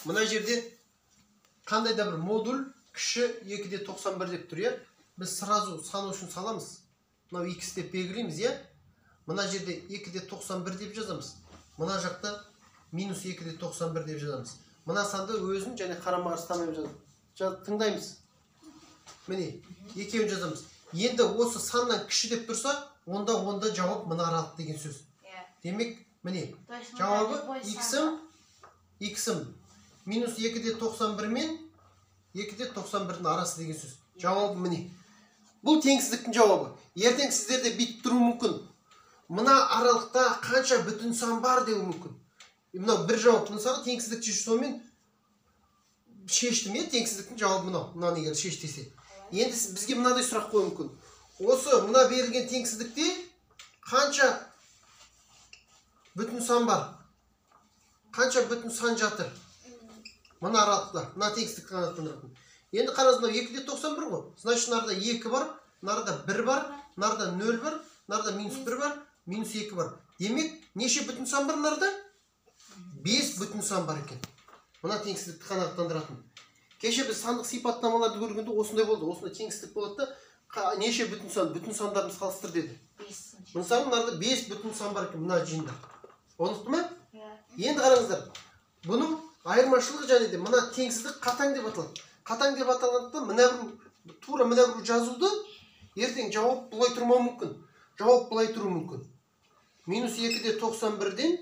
Mına жерде қандай да бір модуль кіші 2,91 деп тұр, иә? Біз сразу сан үшін саламыз. Мынау x деп белгілейміз, иә? Мына жерде 2,91 деп жазамыз. Мына жақта минус 2,91 деп жазамыз. Мына санды өзін және қарама қарсы таңдаймыз. Тыңдаймыз. Міне, екеуін жазамыз. Енді осы саннан кіші деп тұрса, онда жауап мына аралық деген сөз. Демек, міне, жауабы x-ім минус 2,91 мен 2,91-дің арасы деген сөз. Жауабы міне. Бұл теңсіздіктің жауабы. Ертең сіздерде бүйтіп тұруы мүмкін. Мына аралықта қанша бүтін сан бар деуі мүмкін. Мынау бір жауап. Мысалы, теңсіздік шешу сонымен шештім, теңсіздіктің жауабы мынау. Мынаны егер шеш десе. Енді бізге мынадай сұрақ қою мүмкін. Осы мына берілген теңсіздікте қанша бүтін сан бар? Қанша бүтін сан жатыр? Мына аралықта, мына теңсіздік қанаттандыратын. Енді қараңыз, 2,91 ғой. Значит, нарда 2 бар, нарда 1 бар, нарда 0 бар, нарда минус 1 бар, минус 2 бар. Демек, неше бүтін сан бар нарда? 5 бүтін сан бар екен. Мына теңсіздікті қанаттандыратын. Кеше біз сандық сипаттамаларды көргенде осындай болды. Осындай теңсіздік болады да, неше бүтін сандарымыз салыстыр деді. Мысалы, нарда 5 бүтін сан бар екен, мына жиында. Ұнықты ма? Енді қараңыздар, бұның айырмашылығы және де мына теңсіздік қатаң деп аталады. Қатаң деп аталғандықтан тура мына бір жазуды ертең жауап бұлай тұрмау мүмкін. Жауап бұлай тұру мүмкін. Минус 2,91-ден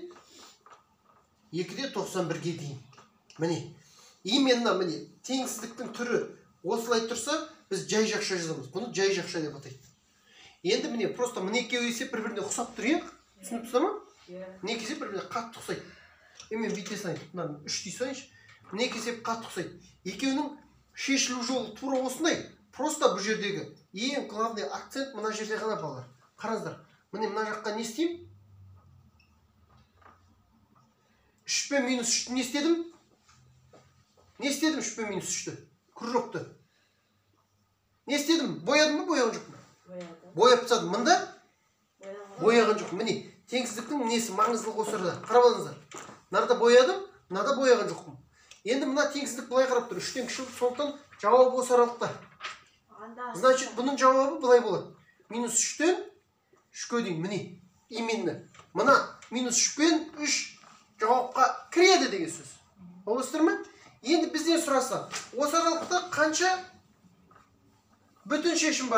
2,91-ге дейін. Міне. Именно міне теңсіздіктің түрі осылай тұрса, біз жай жақша жазамыз. Бұны жай жақша деп атайды. Енді міне просто міне екеуі есеп бір-біріне ұқсап тұр, түсініп тұрсыз ма? Міне есеп бір-біріне қатты ұқсайды. Мен бүйте салайын, мынаны 3 дей салайыншы. Міне есеп қатты ұқсайды. Екеуінің шешілу жолы тура осындай. Просто бұл жердегі ең главный акцент мына жерде ғана балалар. Қараңыздар. Міне мына жаққа не істеймін? 3 пен минус 3-ті не істедім? Не істедім 3 пен минус 3-ті? Кружокты. Не істедім? Боядым ба, бояған жоқ па? Бояп тастадым. Мында? Бояған жоқ. Міне, теңсіздіктің несі маңыздылығы осы арада. Қарап алыңыздар. Нарда боядым, мынада бояған жоқпын. Енді мына теңсіздік былай қарап тұр. 3-тен кіші, сондықтан жауабы осы аралықта. Значит, бұның жауабы былай болады. Минус 3-тен 3-ке дейін. Міне, именно. Мына минус 3 пен 3 жауапқа кіреді деген сөз. Олыстыр ма? Енді бізден сұраса, осы аралықта қанша бүтін шешім бар?